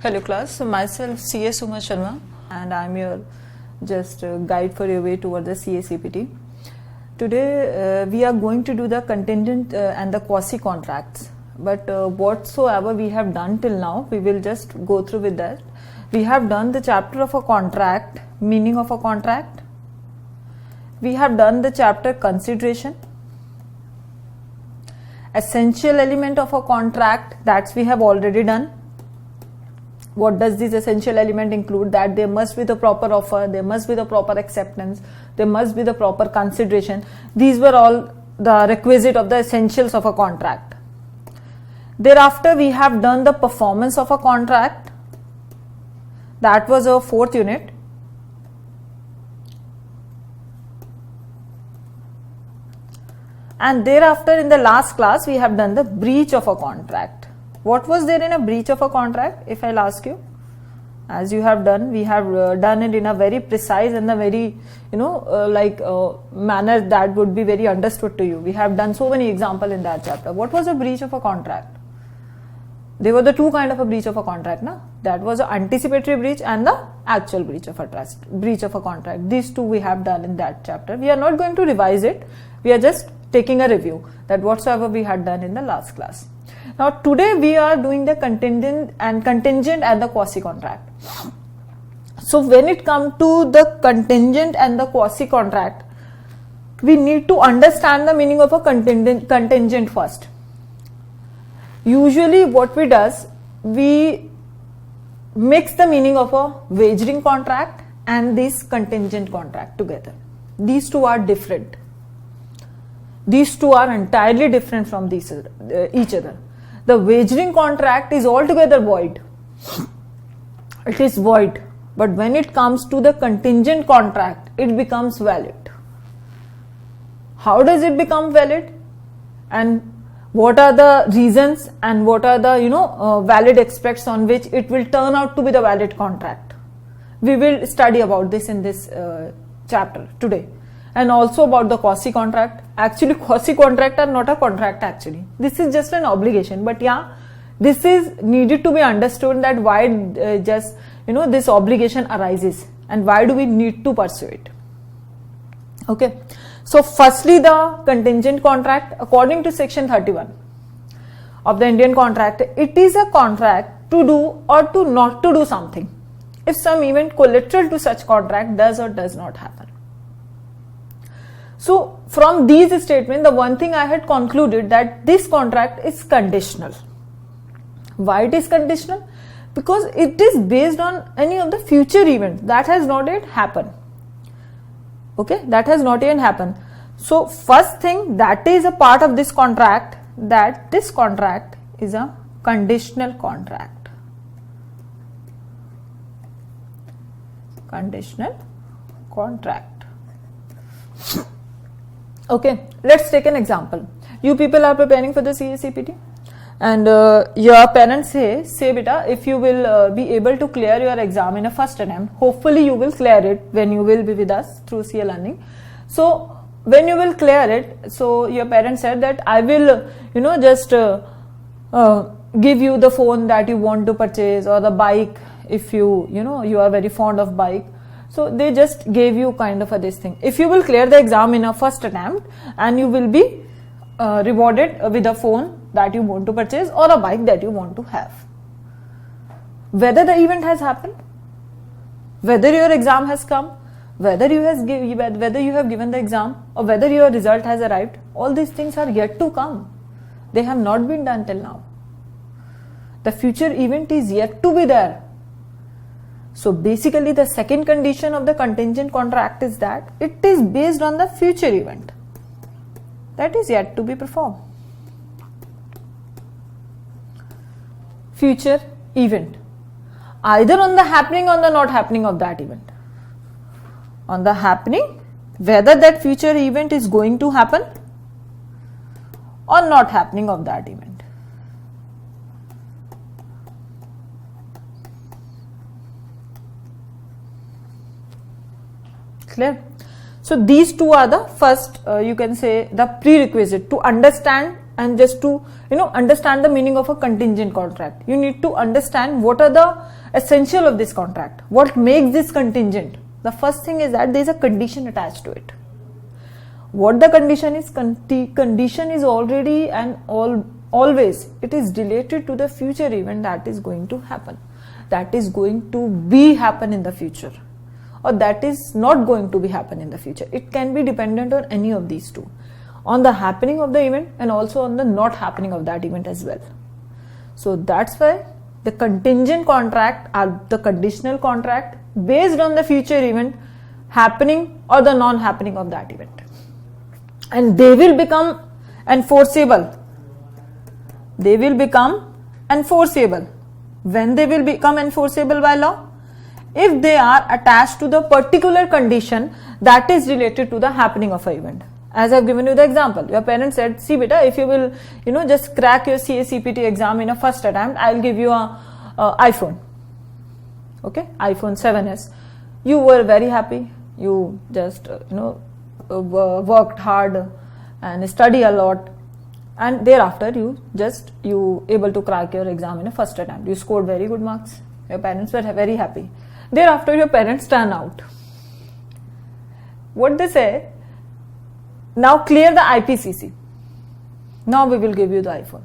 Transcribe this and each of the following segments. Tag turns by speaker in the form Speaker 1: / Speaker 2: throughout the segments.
Speaker 1: Hello class, so myself CA Suma Sharma and I am your just guide for your way toward the CA CPT. Today we are going to do the contingent and the quasi-contracts, but whatsoever we have done till now, we will just go through with that. We have done the chapter of a contract, meaning of a contract. We have done the chapter consideration, essential element of a contract, that we have already done. What does this essential element include? That there must be the proper offer, there must be the proper acceptance, there must be the proper consideration. These were all the requisite of the essentials of a contract. Thereafter, we have done the performance of a contract. That was our fourth unit. And thereafter, in the last class, we have done the breach of a contract. What was there in a breach of a contract, if I'll ask you? As you have done, we have done it in a very precise and a very, manner that would be very understood to you. We have done so many examples in that chapter. What was a breach of a contract? There were the two kind of a breach of a contract, na? That was an anticipatory breach and the actual breach of a breach of a contract. These two we have done in that chapter. We are not going to revise it. We are just taking a review that whatsoever we had done in the last class. Now today we are doing the contingent and the quasi-contract. So when it comes to the contingent and the quasi-contract, we need to understand the meaning of a contingent first. Usually what we does, we mix the meaning of a wagering contract and this contingent contract together. These two are different. These two are entirely different from each other. The wagering contract is altogether void. It is void. But when it comes to the contingent contract, it becomes valid. How does it become valid? And what are the reasons and what are the valid aspects on which it will turn out to be the valid contract? We will study about this in this chapter today. And also about the quasi-contract. Actually, quasi-contract are not a contract actually. This is just an obligation. But yeah, this is needed to be understood that why this obligation arises and why do we need to pursue it. Okay. So firstly, the contingent contract, according to section 31 of the Indian contract, it is a contract to do or to not to do something if some event collateral to such contract does or does not happen. So from these statements, the one thing I had concluded that this contract is conditional. Why it is conditional? Because it is based on any of the future events that has not yet happened. Okay, that has not yet happened. So first thing, that is a part of this contract, that this contract is a conditional contract. Conditional contract. Okay, let's take an example. You people are preparing for the CA CPT and your parents say beta, if you will be able to clear your exam in a first attempt, hopefully you will clear it when you will be with us through CA Learning. So when you will clear it, so your parents said that I will just give you the phone that you want to purchase or the bike if you are very fond of bike. So they just gave you kind of this thing. If you will clear the exam in a first attempt and you will be rewarded with a phone that you want to purchase or a bike that you want to have. Whether the event has happened, whether your exam has come, whether you have given the exam or whether your result has arrived, all these things are yet to come. They have not been done till now. The future event is yet to be there. So basically the second condition of the contingent contract is that it is based on the future event that is yet to be performed. Future event. Either on the happening or the not happening of that event. On the happening, whether that future event is going to happen or not happening of that event. So these two are the first, you can say, the prerequisite to understand and just to understand the meaning of a contingent contract, you need to understand what are the essential of this contract, what makes this contingent. The first thing is that there is a condition attached to it. What the condition is? Condition is already and always it is related to the future event that is going to happen, that is going to be happen in the future, or that is not going to be happen in the future. It can be dependent on any of these two, on the happening of the event and also on the not happening of that event as well. So that's why the contingent contract are the conditional contract based on the future event happening or the non-happening of that event, and they will become enforceable. They will become enforceable. When they will become enforceable by law? If they are attached to the particular condition that is related to the happening of an event. As I have given you the example, your parents said, see beta, if you will just crack your CPT exam in a first attempt, I will give you a iPhone. Okay, iPhone 7s. You were very happy. You just worked hard and study a lot, and thereafter you able to crack your exam in a first attempt. You scored very good marks. Your parents were very happy. Thereafter your parents turn out. What they say? Now clear the IPCC. Now we will give you the iPhone.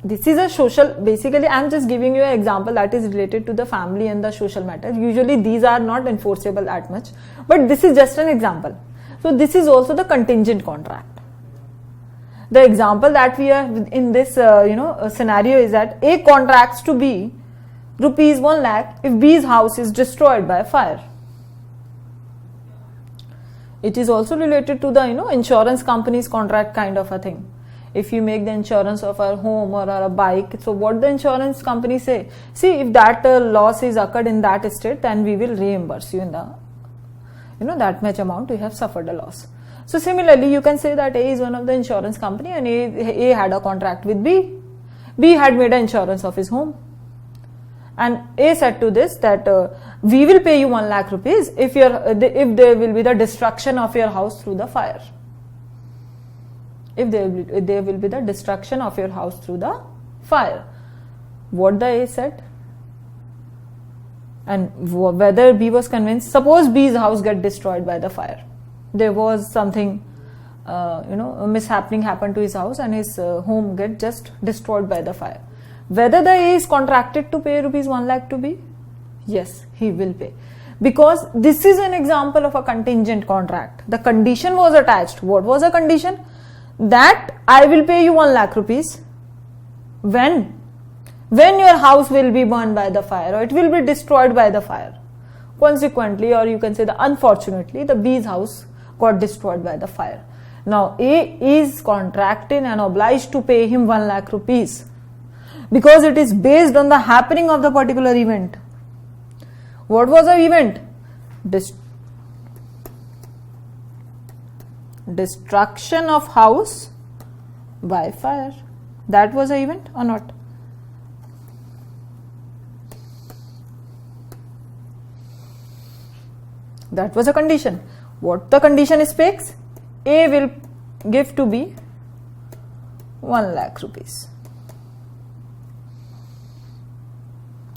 Speaker 1: This is a social, basically I am just giving you an example that is related to the family and the social matter. Usually these are not enforceable that much, but this is just an example. So this is also the contingent contract. The example that we are in this scenario is that A contracts to B rupees 1 lakh if B's house is destroyed by fire. It is also related to the insurance company's contract kind of a thing. If you make the insurance of a home or a bike, so what the insurance company say? See, if that loss is occurred in that state, then we will reimburse you in the that much amount you have suffered a loss. So similarly, you can say that A is one of the insurance company and A had a contract with B. B had made an insurance of his home. And A said to this that we will pay you 1 lakh rupees if there will be the destruction of your house through the fire. If there will be the destruction of your house through the fire. What the A said? And whether B was convinced, suppose B's house get destroyed by the fire. There was something, a mishappening happened to his house and his home get just destroyed by the fire. Whether the A is contracted to pay rupees 1 lakh to B? Yes, he will pay. Because this is an example of a contingent contract. The condition was attached. What was the condition? That I will pay you 1 lakh rupees when your house will be burned by the fire or it will be destroyed by the fire. Consequently, or you can say that unfortunately, the B's house got destroyed by the fire. Now A is contracted and obliged to pay him 1 lakh rupees because it is based on the happening of the particular event. What was the event? Destruction of house by fire. That was the event or not? That was a condition. What the condition speaks? A will give to B 1 lakh rupees.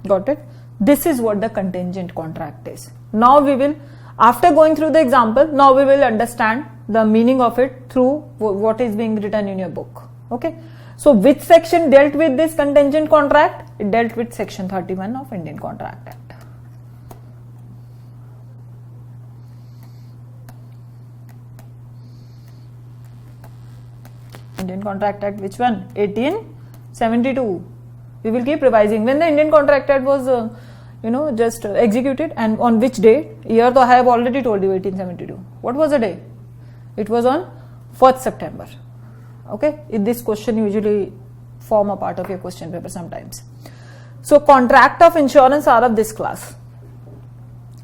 Speaker 1: Got it? This is what the contingent contract is. Now we will, after going through the example, now we will understand the meaning of it through what is being written in your book. Okay. So which section dealt with this contingent contract? It dealt with section 31 of Indian Contract Act. Indian Contract Act, which one? 1872. We will keep revising. When the Indian Contract Act was just executed, and on which day? Year though I have already told you, 1872. What was the day? It was on 4th September. Okay, this question usually form a part of your question paper sometimes. So contract of insurance are of this class.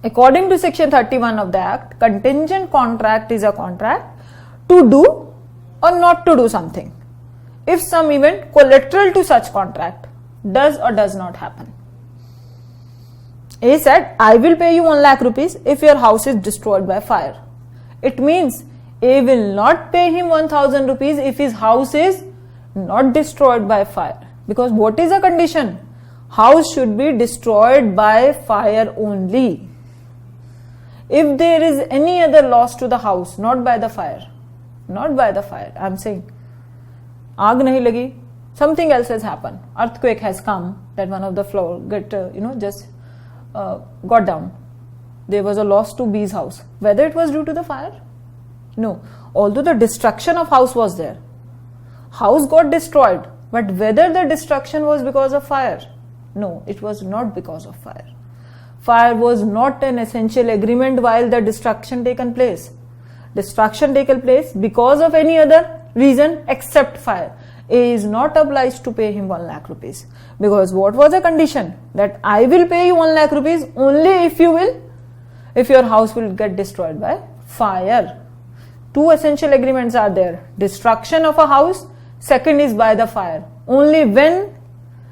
Speaker 1: According to section 31 of the Act, contingent contract is a contract to do or not to do something if some event collateral to such contract does or does not happen. A said, I will pay you 1 lakh rupees if your house is destroyed by fire. It means A will not pay him 1000 rupees if his house is not destroyed by fire. Because what is a condition? House should be destroyed by fire only. If there is any other loss to the house, not by the fire, I am saying, aag nahi lagi, something else has happened, earthquake has come, that one of the floor got down. There was a loss to B's house. Whether it was due to the fire? No. Although the destruction of house was there, house got destroyed, but whether the destruction was because of fire? No, it was not because of fire. Fire was not an essential agreement while the destruction taken place. Destruction taken place because of any other reason except fire. A is not obliged to pay him 1 lakh rupees. Because what was the condition? That I will pay you 1 lakh rupees only if your house will get destroyed by fire. 2 essential agreements are there. Destruction of a house, second is by the fire. Only when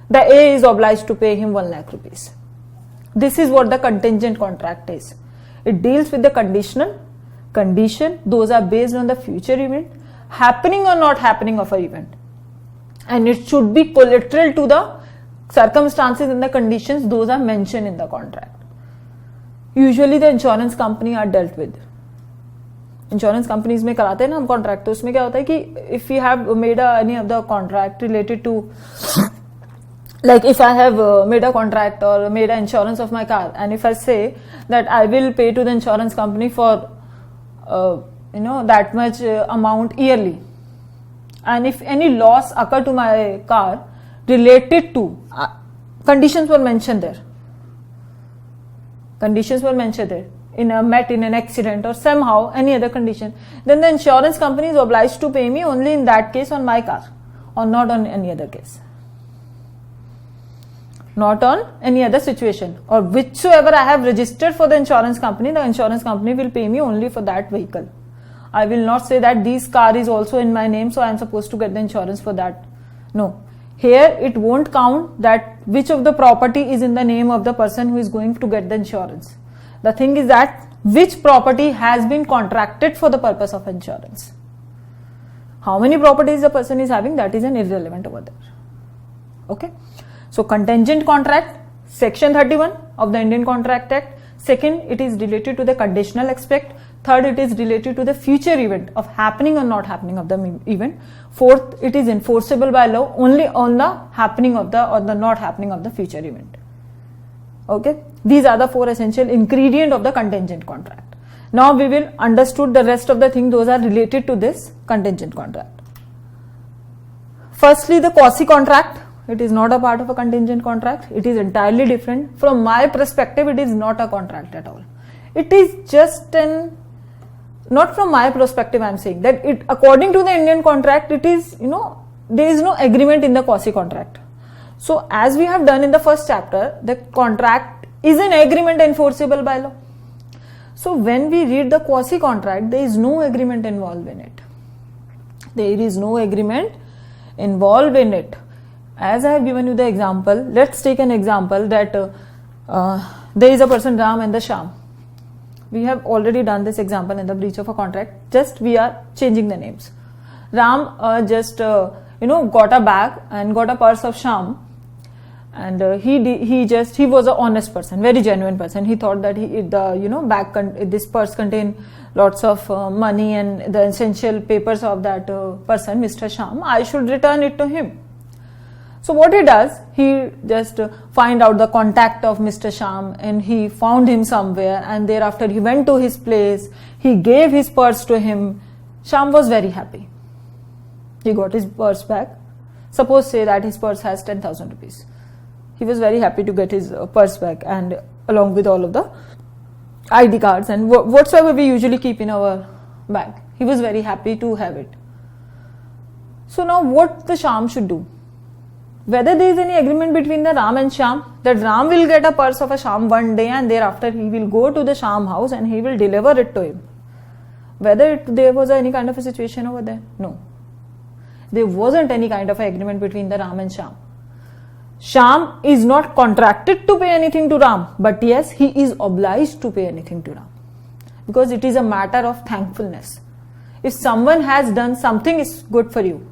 Speaker 1: the A is obliged to pay him 1 lakh rupees. This is what the contingent contract is. It deals with the condition, those are based on the future event, happening or not happening of an event. And it should be collateral to the circumstances and the conditions, those are mentioned in the contract. Usually the insurance company are dealt with. Insurance companies में कराते हैं ना हम contract, तो उसमें क्या होता है कि if we have made any of the contract related to, like if I have made a contract or made an insurance of my car, and if I say that I will pay to the insurance company for that much amount yearly, and if any loss occur to my car related to conditions were mentioned there, met in an accident or somehow any other condition, then the insurance company is obliged to pay me only in that case on my car, or not on any other case, not on any other situation, or whichsoever I have registered for the insurance company will pay me only for that vehicle. I will not say that this car is also in my name, so I am supposed to get the insurance for that. No. Here it won't count that which of the property is in the name of the person who is going to get the insurance. The thing is that which property has been contracted for the purpose of insurance. How many properties the person is having, that is an irrelevant over there. Okay. So contingent contract, section 31 of the Indian Contract Act. Second, it is related to the conditional aspect. Third, it is related to the future event of happening or not happening of the event. Fourth, it is enforceable by law only on the happening of the or the not happening of the future event. Okay, these are the 4 essential ingredients of the contingent contract. Now we will understood the rest of the things, those are related to this contingent contract. Firstly, the quasi-contract. It is not a part of a contingent contract. It is entirely different. From my perspective, it is not a contract at all. It is just not from my perspective I am saying that it, according to the Indian contract, it is, there is no agreement in the quasi-contract. So as we have done in the first chapter, the contract is an agreement enforceable by law. So when we read the quasi-contract, there is no agreement involved in it. There is no agreement involved in it. As I have given you the example, let's take an example that there is a person Ram and the Shyam. We have already done this example in the breach of a contract. Just we are changing the names. Ram got a bag and got a purse of Shyam, and he was an honest person, very genuine person. He thought that this purse contained lots of money and the essential papers of that person, Mr. Shyam. I should return it to him. So what he does, he just find out the contact of Mr. Shyam, and he found him somewhere, and thereafter he went to his place, he gave his purse to him. Shyam was very happy. He got his purse back. Suppose say that his purse has 10,000 rupees. He was very happy to get his purse back, and along with all of the ID cards and whatsoever we usually keep in our bag. He was very happy to have it. So now what the Shyam should do? Whether there is any agreement between the Ram and Shyam, that Ram will get a purse of a Shyam one day and thereafter he will go to the Shyam house and he will deliver it to him. Whether there was any kind of a situation over there? No. There wasn't any kind of an agreement between the Ram and Shyam. Shyam is not contracted to pay anything to Ram, but yes, he is obliged to pay anything to Ram. Because it is a matter of thankfulness. if someone has done something is good for you,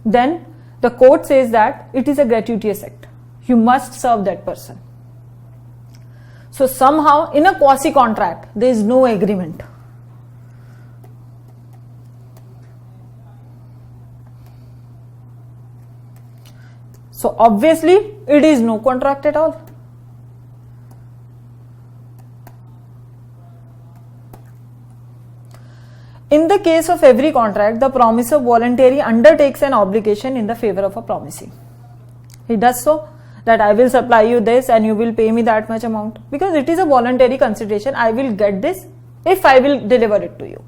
Speaker 1: then the court says that it is a gratuitous act. You must serve that person. So somehow in a quasi-contract, there is no agreement. So obviously it is no contract at all. In the case of every contract, the promisor voluntarily undertakes an obligation in the favor of a promisee. He does so that I will supply you this and you will pay me that much amount, because it is a voluntary consideration. I will get this if I will deliver it to you.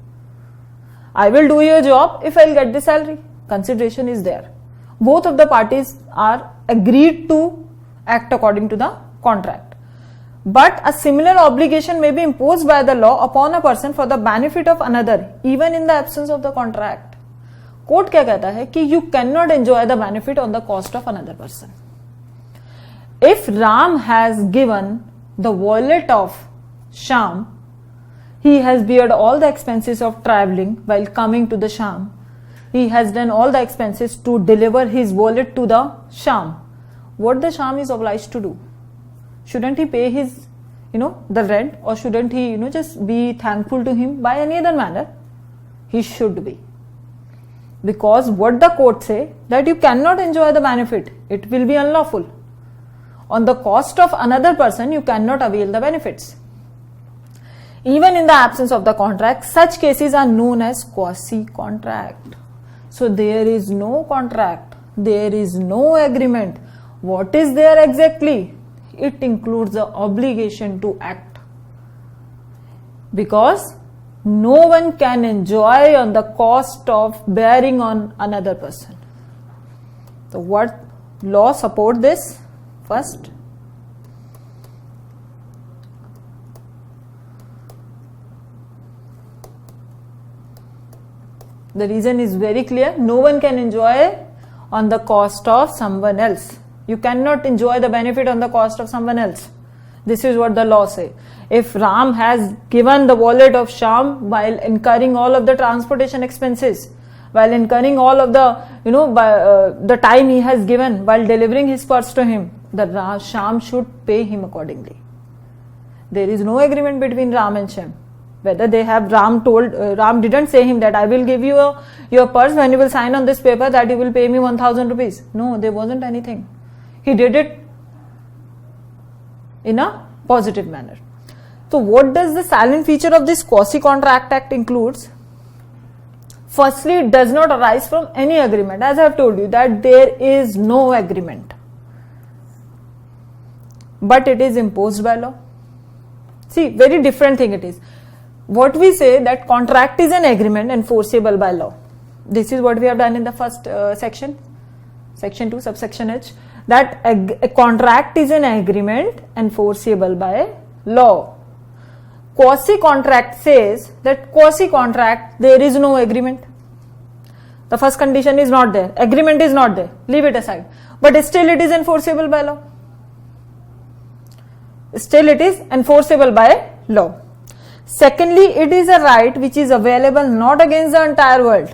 Speaker 1: I will do your job if I will get the salary. Consideration is there. Both of the parties are agreed to act according to the contract. But a similar obligation may be imposed by the law upon a person for the benefit of another, even in the absence of the contract. Court क्या कहता है कि you cannot enjoy the benefit on the cost of another person. If Ram has given the wallet of Shyam, he has beared all the expenses of traveling while coming to the Shyam. He has done all the expenses to deliver his wallet to the Shyam. What the Shyam is obliged to do? Shouldn't he pay his, the rent, or shouldn't he, just be thankful to him by any other manner? He should be. Because what the court say, that you cannot enjoy the benefit. It will be unlawful. On the cost of another person, you cannot avail the benefits. Even in the absence of the contract, such cases are known as quasi-contract. So there is no contract. There is no agreement. What is there exactly? It includes the obligation to act, because no one can enjoy on the cost of bearing on another person. So what law support this? First, the reason is very clear. No one can enjoy on the cost of someone else. You cannot enjoy the benefit on the cost of someone else. This is what the law say. If Ram has given the wallet of Shyam while incurring all of the transportation expenses, while incurring all of the, the time he has given while delivering his purse to him, the Shyam should pay him accordingly. There is no agreement between Ram and Shyam. Whether they have, Ram didn't say him that I will give you your purse when you will sign on this paper that you will pay me 1,000 rupees. No, there wasn't anything. He did it in a positive manner. So what does the salient feature of this Quasi-Contract Act includes? Firstly, it does not arise from any agreement. As I have told you that there is no agreement. But it is imposed by law. See, very different thing it is. What we say that contract is an agreement enforceable by law. This is what we have done in the first section. Section 2, subsection H. That a contract is an agreement enforceable by law. Quasi-contract says that quasi-contract, there is no agreement. The first condition is not there. Agreement is not there. Leave it aside. But still it is enforceable by law. Still it is enforceable by law. Secondly, it is a right which is available not against the entire world,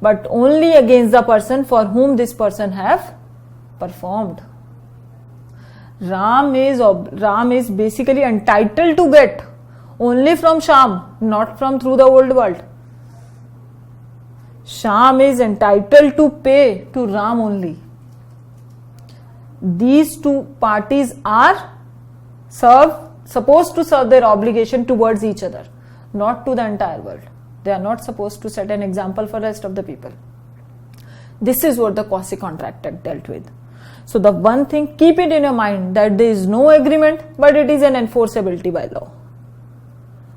Speaker 1: but only against the person for whom this person have performed. Ram is basically entitled to get only from Shyam, not from through the old world. Shyam is entitled to pay to Ram only. These two parties are supposed to serve their obligation towards each other, not to the entire world. They are not supposed to set an example for the rest of the people. This is what the Quasi-Contract Act dealt with. So the one thing, keep it in your mind that there is no agreement, but it is an enforceability by law.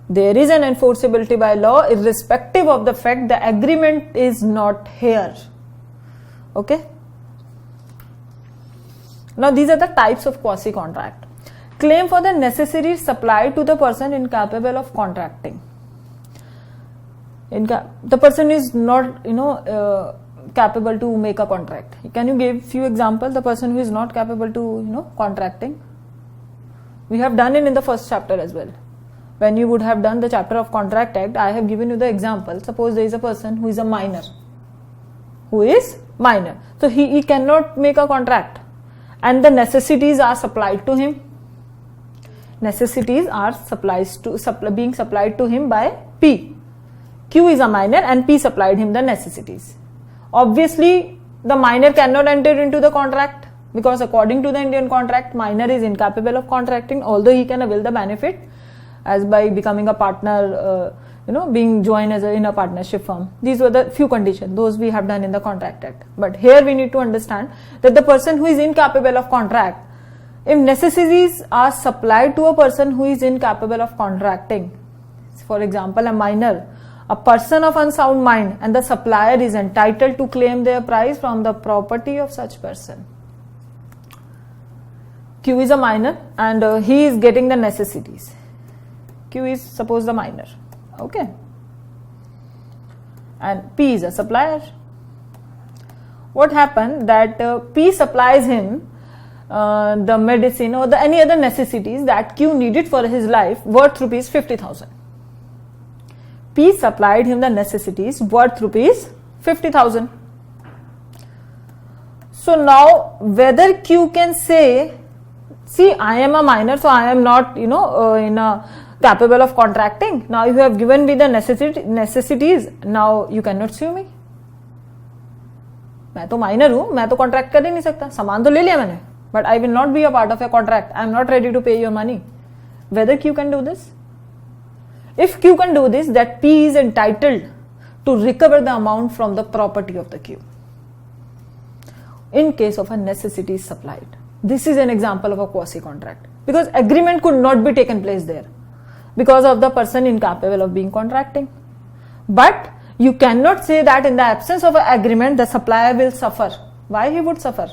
Speaker 1: There is an enforceability by law irrespective of the fact the agreement is not here. Okay? Now these are the types of quasi-contract. Claim for the necessary supply to the person incapable of contracting. The person is not, capable to make a contract. Can you give few examples? The person who is not capable to, contracting. We have done it in the first chapter as well. when you would have done the chapter of Contract Act, I have given you the example. Suppose there is a person who is a minor. So he cannot make a contract, and the necessities are supplied to him. Necessities are being supplied to him by P. Q is a minor and P supplied him the necessities. Obviously, the minor cannot enter into the contract, because according to the Indian contract, minor is incapable of contracting, although he can avail the benefit as by becoming a partner, being joined in a partnership firm. These were the few conditions, those we have done in the Contract Act. But here we need to understand that the person who is incapable of contract, if necessities are supplied to a person who is incapable of contracting, for example, a minor, a person of unsound mind, and the supplier is entitled to claim their price from the property of such person. Q is a minor and he is getting the necessities. Q is suppose the minor, okay, and P is a supplier. What happened that P supplies him the medicine or any other necessities that Q needed for his life worth rupees 50,000. P supplied him the necessities worth rupees 50,000. So now whether Q can say, see, I am a minor, so I am not capable of contracting. Now you have given me the necessities, now you cannot sue me. मैं तो minor हूँ, मैं तो contract कर ही नहीं सकता, सामान तो ले लिया मैंने, but I will not be a part of a contract. I am not ready to pay your money. Whether Q can do this? If Q can do this, that P is entitled to recover the amount from the property of the Q in case of a necessity supplied. This is an example of a quasi-contract, because agreement could not be taken place there because of the person incapable of being contracting. But you cannot say that in the absence of an agreement, the supplier will suffer. Why he would suffer?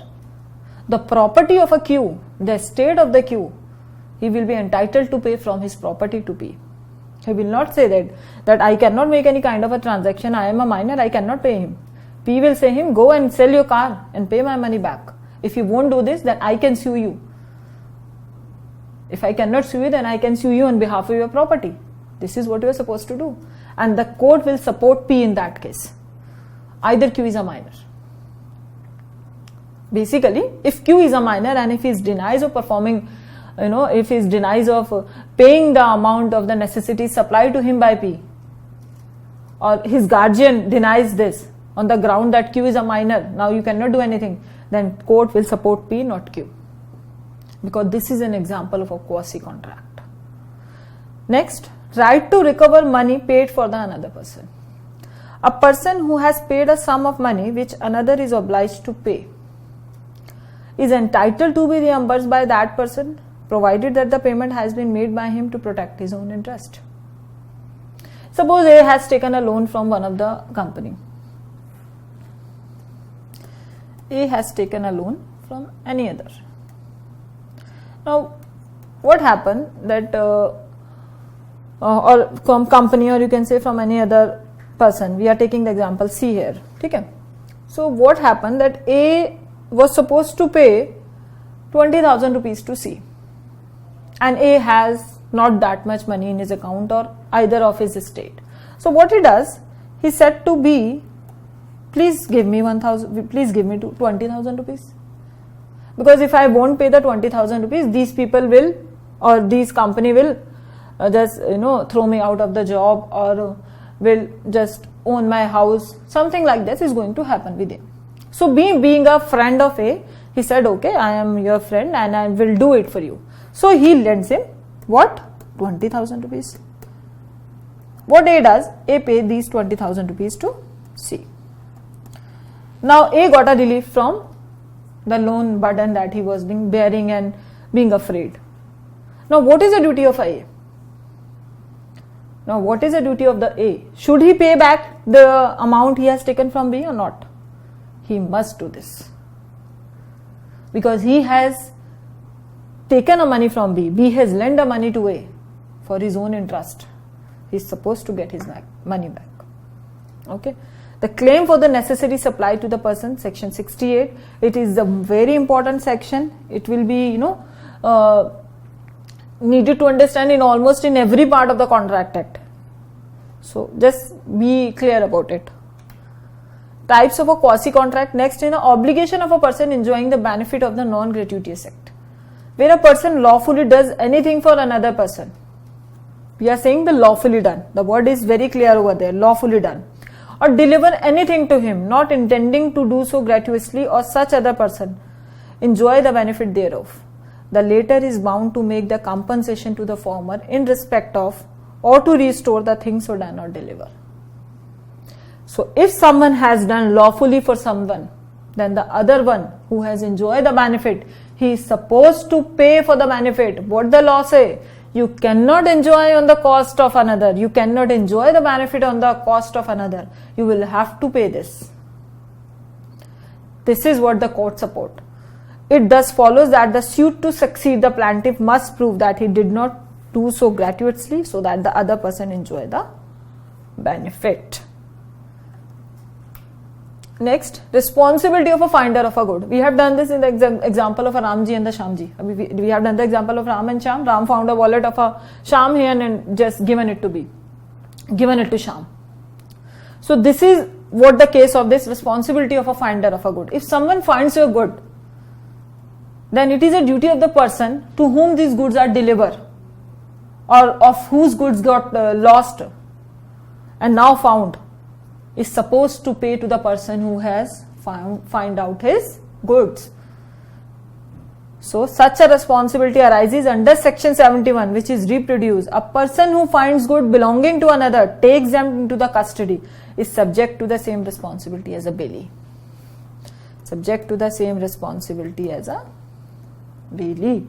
Speaker 1: The property of a Q, the estate of the Q, he will be entitled to pay from his property to P. He will not say that I cannot make any kind of a transaction, I am a minor, I cannot pay him. P will say him, go and sell your car and pay my money back. If you won't do this, then I can sue you. If I cannot sue you, then I can sue you on behalf of your property. This is what you are supposed to do. And the court will support P in that case. Either Q is a minor. Basically, if Q is a minor and if he is denies of performing, if he is denies of paying the amount of the necessities supplied to him by P, or his guardian denies this on the ground that Q is a minor, now you cannot do anything, then court will support P, not Q. Because this is an example of a quasi-contract. Next, right to recover money paid for the another person. A person who has paid a sum of money which another is obliged to pay is entitled to be reimbursed by that person, provided that the payment has been made by him to protect his own interest. Suppose A has taken a loan from one of the company. A has taken a loan from any other. Now, what happened that or from company, or you can say from any other person. We are taking the example C here. Okay? So, what happened that A was supposed to pay 20,000 rupees to C, and A has not that much money in his account or either of his estate. So, what he does, he said to B, please give me 20,000 rupees. Because if I won't pay the 20,000 rupees, these people will, or these company will just throw me out of the job, or will just own my house. Something like this is going to happen with him. So B, being a friend of A, he said, okay, I am your friend and I will do it for you. So he lends him what? 20,000 rupees. What A does? A paid these 20,000 rupees to C. Now A got a relief from the loan burden that he was bearing and being afraid. Now what is the duty of A? Now what is the duty of the A? Should he pay back the amount he has taken from B or not? He must do this. Because he has taken a money from B. B has lent the money to A for his own interest. He is supposed to get his money back. Okay. The claim for the necessary supply to the person, section 68. It is a very important section. It will be, needed to understand in almost in every part of the Contract Act. So just be clear about it. Types of a quasi-contract. Next, in an obligation of a person enjoying the benefit of the non-gratuitous act. Where a person lawfully does anything for another person. We are saying the lawfully done. The word is very clear over there, lawfully done. Or deliver anything to him, not intending to do so gratuitously, or such other person enjoy the benefit thereof. The latter is bound to make the compensation to the former in respect of or to restore the things so done or deliver. So if someone has done lawfully for someone, then the other one who has enjoyed the benefit, he is supposed to pay for the benefit. What the law say? You cannot enjoy on the cost of another. You cannot enjoy the benefit on the cost of another. You will have to pay this. This is what the court support. It thus follows that the suit to succeed, the plaintiff must prove that he did not do so gratuitously so that the other person enjoy the benefit. Next, responsibility of a finder of a good. We have done this in the example of a Ramji and the Shamji. We have done the example of Ram and Sham. Ram found a wallet of a Sham here and just given it to Sham. So this is what the case of this responsibility of a finder of a good. If someone finds your good, then it is a duty of the person to whom these goods are delivered, or of whose goods got lost and now found, is supposed to pay to the person who has find out his goods. So such a responsibility arises under section 71, which is reproduced. A person who finds good belonging to another, takes them into the custody, is subject to the same responsibility as a bailee. Subject to the same responsibility as a bailee.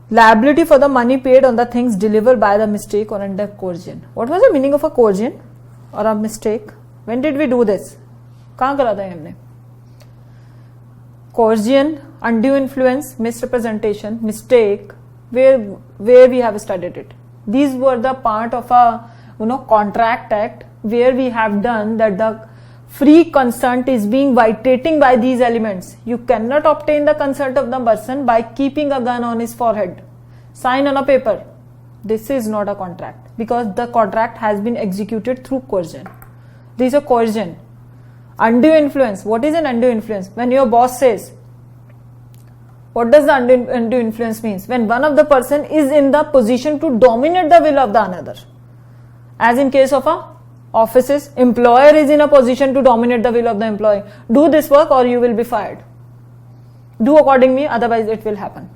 Speaker 1: Liability for the money paid on the things delivered by the mistake or under coercion. What was the meaning of a coercion or a mistake? When did we do this? कहाँ करा था हमने? Coercion, undue influence, misrepresentation, mistake. Where we have studied it. These were the part of a Contract Act where we have done that the free consent is being violating by these elements. You cannot obtain the consent of the person by keeping a gun on his forehead. Sign on a paper. This is not a contract because the contract has been executed through coercion. This is a coercion. Undue influence. What is an undue influence? When your boss says, what does the undue influence means? When one of the person is in the position to dominate the will of the another. As in case of a offices, employer is in a position to dominate the will of the employee. Do this work or you will be fired. Do according to me, otherwise it will happen.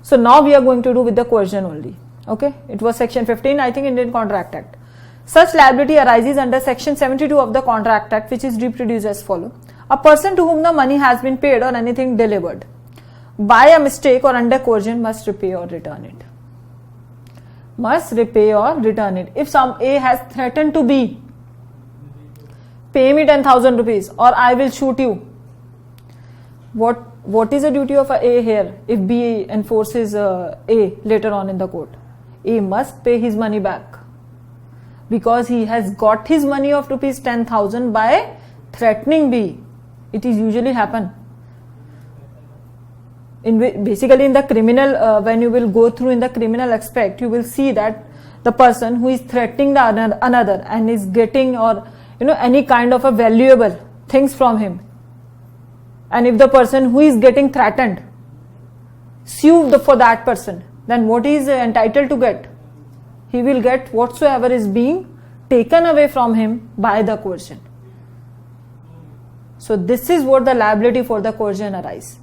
Speaker 1: So now we are going to do with the coercion only. Okay, it was section 15, I think, Indian Contract Act. Such liability arises under section 72 of the Contract Act, which is reproduced as follows. A person to whom the money has been paid or anything delivered by a mistake or under coercion must repay or return it. Must repay or return it. If some A has threatened to B, pay me 10,000 rupees or I will shoot you. What is the duty of A here if B enforces A later on in the court? A must pay his money back because he has got his money of rupees 10,000 by threatening B. It is usually happen. Basically in the criminal, when you will go through in the criminal aspect, you will see that the person who is threatening the another and is getting or any kind of a valuable things from him, and if the person who is getting threatened sue for that person, then what he is entitled to get? He will get whatsoever is being taken away from him by the coercion. So this is what the liability for the coercion arises.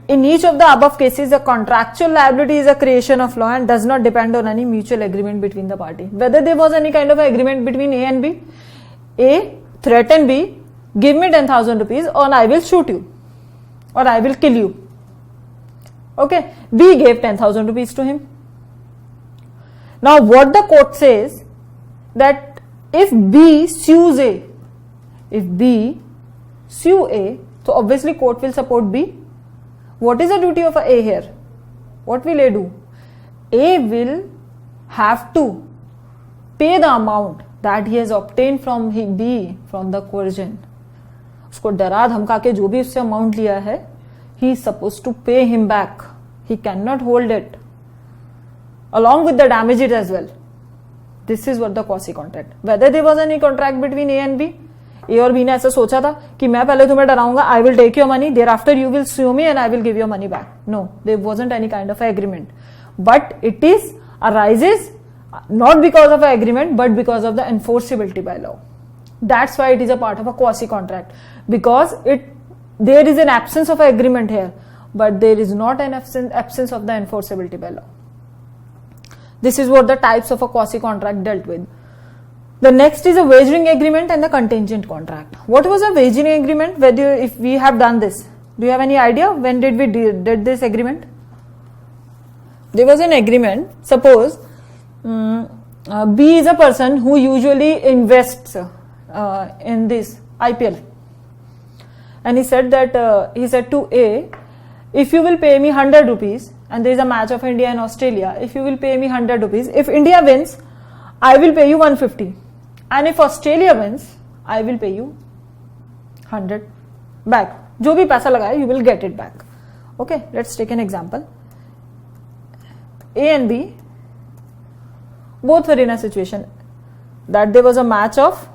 Speaker 1: In each of the above cases, the contractual liability is a creation of law and does not depend on any mutual agreement between the party. Whether there was any kind of agreement between A and B, A threatened B, give me 10,000 rupees or I will shoot you or I will kill you. Okay, B gave 10,000 rupees to him. Now what the court says that if B sues A, if B sue A, so obviously court will support B. What is the duty of A here? What will A do? A will have to pay the amount that he has obtained from B from the coercion. उसको डरा धमका के जो भी उससे amount लिया है, he is supposed to pay him back. He cannot hold it along with the damages as well. This is what the quasi-contract. Whether there was any contract between A and B, A और B ने ऐसा सोचा था कि मैं पहले तुम्हें डराऊंगा, I will take your money, thereafter you will sue me and I will give your money back. No, there wasn't any kind of agreement. But it is arises not because of an agreement but because of the enforceability by law. That's why it is a part of a quasi-contract, because there is an absence of an agreement here, but there is not an absence of the enforceability by law. This is what the types of a quasi-contract dealt with. The next is a wagering agreement and the contingent contract. What was a wagering agreement? If we have done this, do you have any idea when did we did this agreement? There was an agreement. Suppose B is a person who usually invests in this IPL, and he said that he said to A, if you will pay me 100 rupees and there is a match of India and Australia, if you will pay me 100 rupees, if India wins, I will pay you 150, and if Australia wins, I will pay you 100 back. जो भी पैसा लगाया, you will get it back. Okay, let's take an example. A and B both were in a situation that there was a match of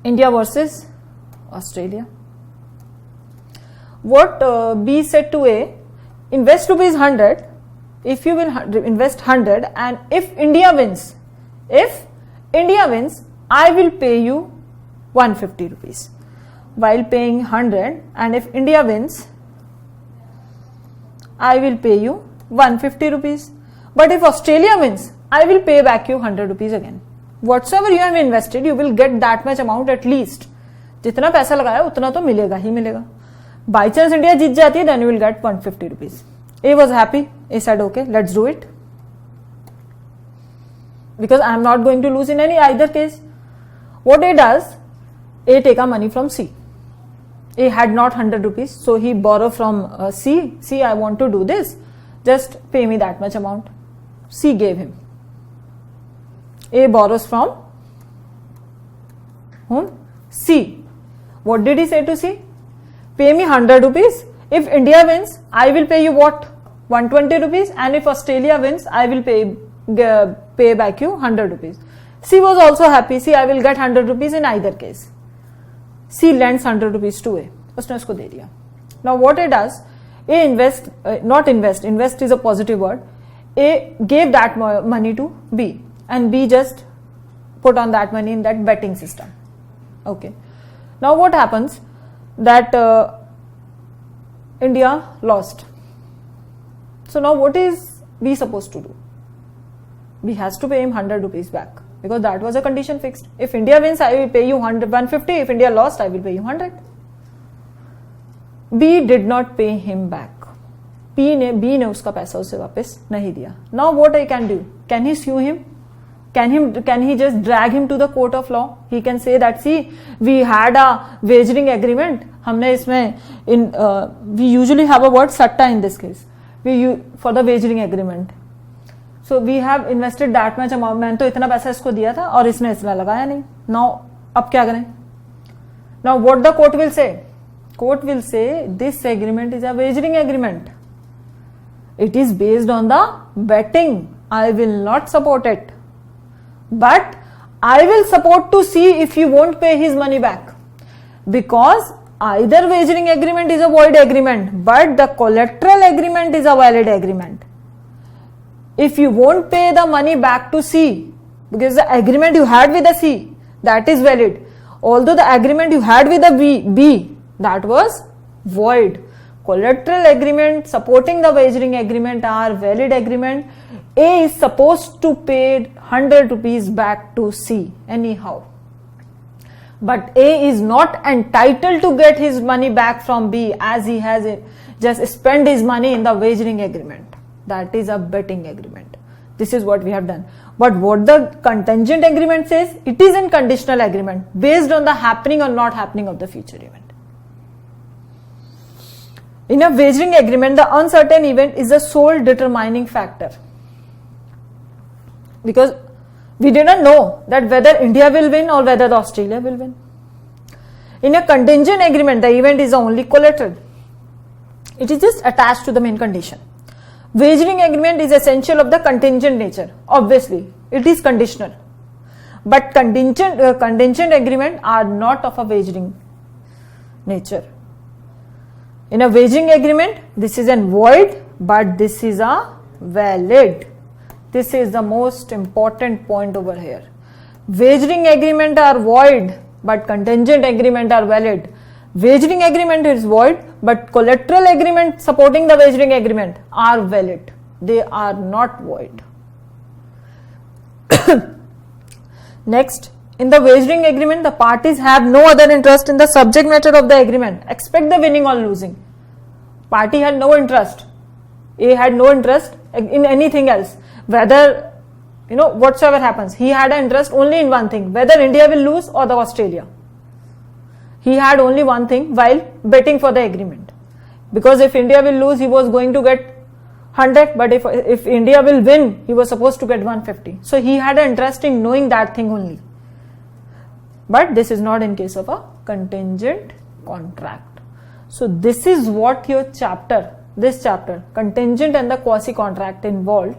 Speaker 1: India versus Australia. What B said to A, invest rupees 100, if you will invest 100, and if India wins, I will pay you 150 rupees. While paying 100, and if India wins, I will pay you 150 rupees. But if Australia wins, I will pay back you 100 rupees again. Whatsoever you have invested, you will get that much amount at least. जितना पैसा लगाया उतना तो मिलेगा ही मिलेगा. By chance India जीत जाती है, then you will get 150 rupees. A was happy. A said, okay, let's do it. Because I am not going to lose in either case. What A does, A take a money from C. A had not 100 rupees, so he borrowed from C. C, I want to do this. Just pay me that much amount. C gave him. A borrows from whom? C. What did he say to C? Pay me 100 rupees. If India wins, I will pay you what? 120 rupees. And if Australia wins, I will pay back you 100 rupees. C was also happy. See, I will get 100 rupees in either case. C lends 100 rupees to A. उसने उसको दे दिया. Now what A does? A invest is a positive word. A gave that money to B, and B just put on that money in that betting system. Okay. Now what happens? That India lost. So now what is B supposed to do? B has to pay him 100 rupees back, because that was a condition fixed. If India wins, I will pay you 150. If India lost, I will pay you 100. B did not pay him back. B ने उसका पैसा उसे वापस नहीं दिया. Now what I can do? Can he sue him? Can he just drag him to the court of law? He can say that, see, we had a wagering agreement. हमने इसमें we usually have a word satta in this case. For the wagering agreement. So we have invested that much amount. मैंने तो इतना पैसा इसको दिया था और इसने इसमें लगाया नहीं. Now अब क्या करें? Now what the court will say? Court will say this agreement is a wagering agreement. It is based on the betting. I will not support it. But I will support to see if you won't pay his money back. Because either wagering agreement is a void agreement, but the collateral agreement is a valid agreement. If you won't pay the money back to C, because the agreement you had with the C, that is valid. Although the agreement you had with the B, that was void. Collateral agreement supporting the wagering agreement are valid agreement. A is supposed to pay 100 rupees back to C anyhow. But A is not entitled to get his money back from B, as he has just spent his money in the wagering agreement. That is a betting agreement. This is what we have done. But what the contingent agreement says, it is a conditional agreement based on the happening or not happening of the future event. In a wagering agreement, the uncertain event is the sole determining factor. Because we did not know that whether India will win or whether Australia will win. In a contingent agreement, the event is the only collateral. It is just attached to the main condition. Wagering agreement is essential of the contingent nature. Obviously, it is conditional. But contingent agreement are not of a wagering nature. In a wagering agreement, this is a void, but this is a valid. This is the most important point over here. Wagering agreement are void, but contingent agreement are valid. Wagering agreement is void, but collateral agreement supporting the wagering agreement are valid. They are not void. Next, in the wagering agreement, the parties have no other interest in the subject matter of the agreement except the winning or losing. Party had no interest. A had no interest in anything else. Whether, whatsoever happens, he had an interest only in one thing, whether India will lose or the Australia. He had only one thing while betting for the agreement. Because if India will lose, he was going to get 100, but if India will win, he was supposed to get 150. So he had an interest in knowing that thing only. But this is not in case of a contingent contract. So this is what your this chapter, contingent and the quasi-contract involved.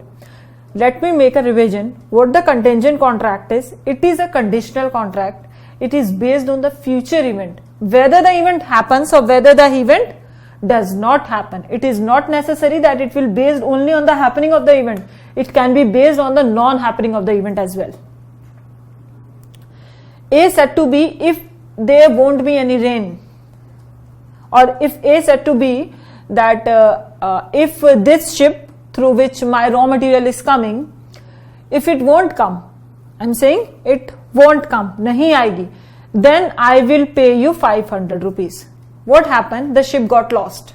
Speaker 1: Let me make a revision. What the contingent contract is, it is a conditional contract. It is based on the future event, whether the event happens or whether the event does not happen. It is not necessary that it will be based only on the happening of the event. It can be based on the non-happening of the event as well. A said to B, if there won't be any rain, or if A said to B that if this ship through which my raw material is coming, if it won't come, I'm saying it won't come, nahi aayegi, then I will pay you 500 rupees. What happened? The ship got lost.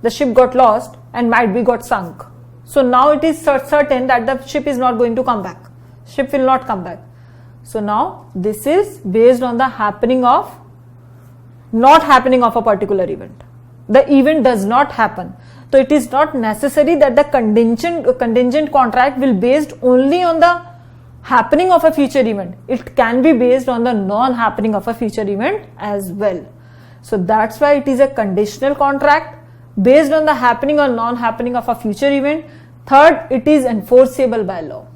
Speaker 1: The ship got lost and might be got sunk. So now it is certain that the ship is not going to come back. Ship will not come back. So now this is based on the not happening of a particular event. The event does not happen. So it is not necessary that the contingent contract will be based only on the happening of a future event. It can be based on the non-happening of a future event as well. So that's why it is a conditional contract based on the happening or non-happening of a future event. Third, it is enforceable by law.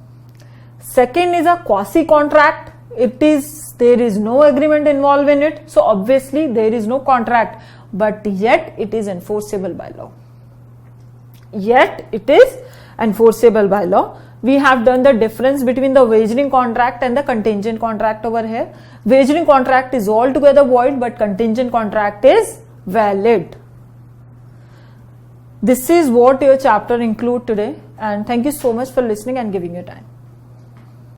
Speaker 1: Second is a quasi-contract. There is no agreement involved in it. So obviously there is no contract, but yet it is enforceable by law. Yet it is enforceable by law. We have done the difference between the wagering contract and the contingent contract over here. Wagering contract is altogether void, but contingent contract is valid. This is what your chapter include today, and thank you so much for listening and giving your time.